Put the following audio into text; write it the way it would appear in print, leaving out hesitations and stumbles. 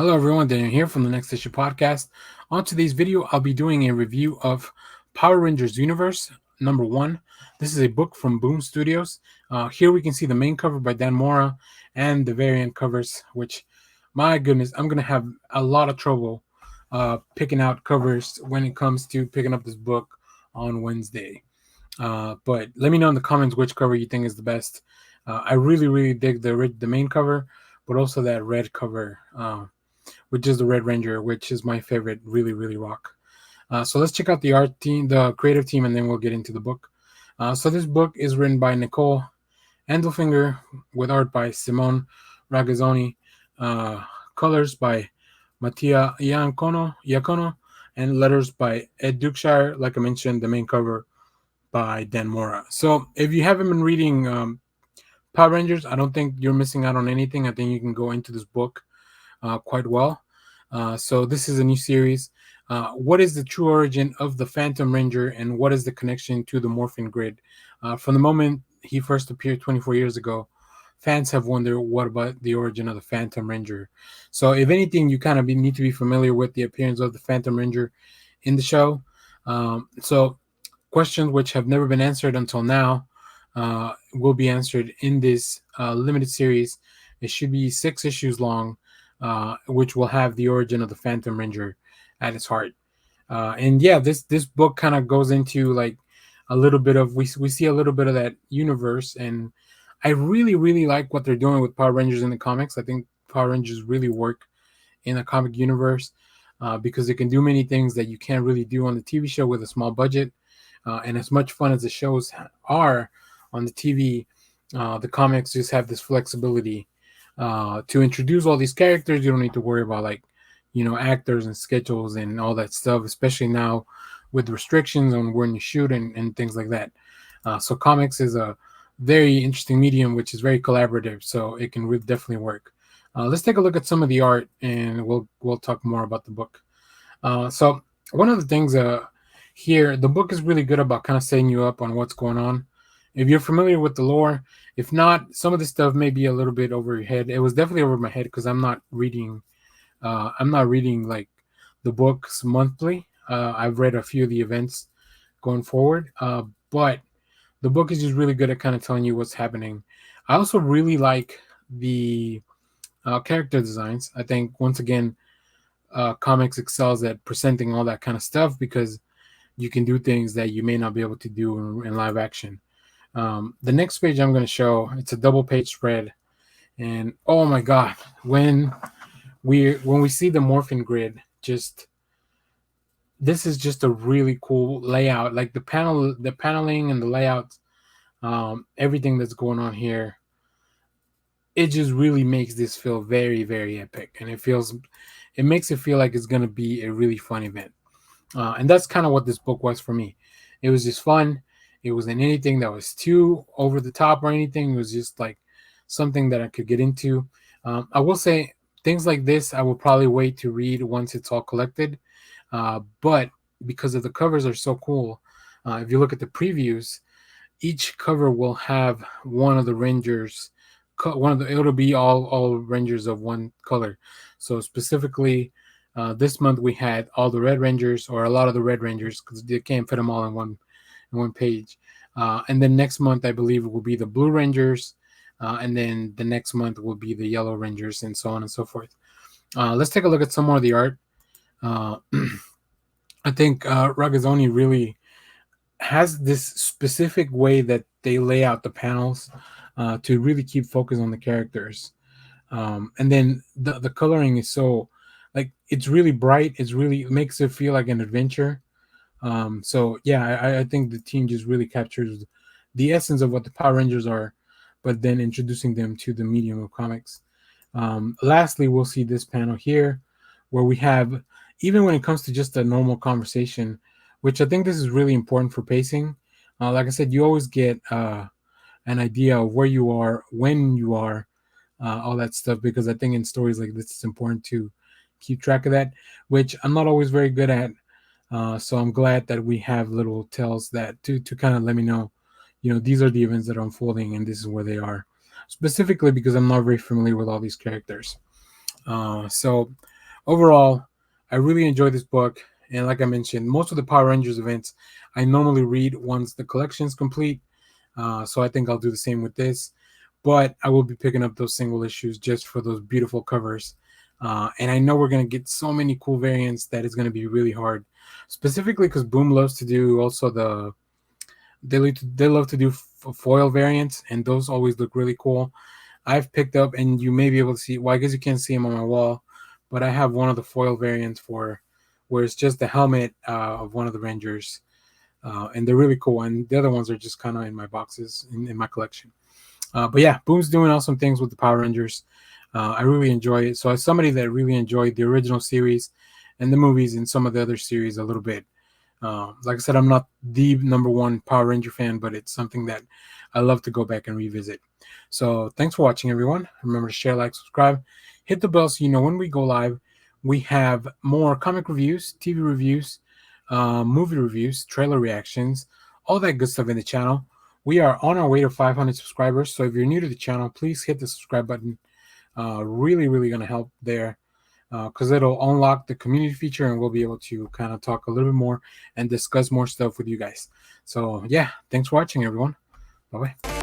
Hello everyone, Daniel here from the Next Issue Podcast. On today's video, I'll be doing a review of Power Rangers Universe #1. This is a book from Boom Studios. Here we can see the main cover by Dan Mora and the variant covers, which, my goodness, I'm going to have a lot of trouble picking out covers when it comes to picking up this book on Wednesday. But let me know in the comments which cover you think is the best. I really dig the main cover, but also that red cover, which is the Red Ranger, which is my favorite. Really rock. So let's check out the art team, the creative team, and then we'll get into the book. So this book is written by Nicole Andelfinger with art by Simone Ragazzoni, colors by Mattia Iacono, and letters by Dukeshire. Like I mentioned, the main cover by Dan Mora. So if you haven't been reading Power Rangers, I don't think you're missing out on anything. I think you can go into this book quite well. So this is a new series. What is the true origin of the Phantom Ranger, and what is the connection to the Morphin Grid? From the moment he first appeared 24 years ago, fans have wondered what about the origin of the Phantom Ranger. So if anything, you kind of need to be familiar with the appearance of the Phantom Ranger in the show. So questions which have never been answered until now will be answered in this limited series. It should be 6 issues long, which will have the origin of the Phantom Ranger at its heart. And yeah, this book kind of goes into like a little bit of we see a little bit of that universe, and I really like what they're doing with Power Rangers in the comics. I think Power Rangers really work in a comic universe because they can do many things that you can't really do on the TV show with a small budget. And as much fun as the shows are on the TV, the comics just have this flexibility to introduce all these characters. You don't need to worry about actors and schedules and all that stuff, especially now with restrictions on when you shoot and things like that. So comics is a very interesting medium, which is very collaborative, so it can really definitely work. Let's take a look at some of the art, and we'll talk more about the book. So one of the things here, the book is really good about kind of setting you up on what's going on. If you're familiar with the lore, if not, some of this stuff may be a little bit over your head. It was definitely over my head because I'm not reading like the books monthly. I've read a few of the events going forward, but the book is just really good at kind of telling you what's happening. I also really like the character designs. I think once again, comics excels at presenting all that kind of stuff because you can do things that you may not be able to do in live action. The next page I'm going to show, it's a double page spread, and oh my god, when we see the Morphin Grid, this is just a really cool layout. Like the paneling and the layouts, everything that's going on here, it just really makes this feel very epic, and it makes it feel like it's going to be a really fun event. And that's kind of what this book was for me. It was just fun. It wasn't anything that was too over the top or anything. It was just like something that I could get into. I will say things like this, I will probably wait to read once it's all collected. But because of the covers are so cool, if you look at the previews, each cover will have one of the Rangers. It'll be all Rangers of one color. So specifically, this month we had all the Red Rangers, or a lot of the Red Rangers, because they can't fit them all in one page. And then next month, I believe it will be the Blue Rangers, and then the next month will be the Yellow Rangers, and so on and so forth. Let's take a look at some more of the art. I think Ragazzoni really has this specific way that they lay out the panels to really keep focus on the characters. And then the coloring is so, like, it's really bright. It makes it feel like an adventure. So yeah, I think the team just really captures the essence of what the Power Rangers are, but then introducing them to the medium of comics. Lastly, we'll see this panel here where we have, even when it comes to just a normal conversation, which I think this is really important for pacing. Like I said, you always get an idea of where you are, when you are, all that stuff, because I think in stories like this, it's important to keep track of that, which I'm not always very good at. So I'm glad that we have little tells that to kind of let me know, these are the events that are unfolding and this is where they are, specifically because I'm not very familiar with all these characters. So overall, I really enjoyed this book. And like I mentioned, most of the Power Rangers events I normally read once the collection's complete. So I think I'll do the same with this. But I will be picking up those single issues just for those beautiful covers. And I know we're going to get so many cool variants that it's going to be really hard. Specifically because Boom loves to do also they love to do foil variants, and those always look really cool. I've picked up, and you may be able to see. Well, I guess you can't see them on my wall, but I have one of the foil variants for where it's just the helmet of one of the Rangers, and they're really cool. And the other ones are just kind of in my boxes in my collection. But yeah, Boom's doing awesome things with the Power Rangers. I really enjoy it. So as somebody that really enjoyed the original series and the movies and some of the other series a little bit, like I said, I'm not the number one Power Ranger fan, but it's something that I love to go back and revisit. So thanks for watching, everyone. Remember to share, like, subscribe, hit the bell so you know when we go live. We have more comic reviews, TV reviews, movie reviews, trailer reactions, all that good stuff in the channel. We are on our way to 500 subscribers, so if you're new to the channel, please hit the subscribe button. Really going to help there, because it'll unlock the community feature and we'll be able to kind of talk a little bit more and discuss more stuff with you guys. So yeah, thanks for watching, everyone. Bye-bye.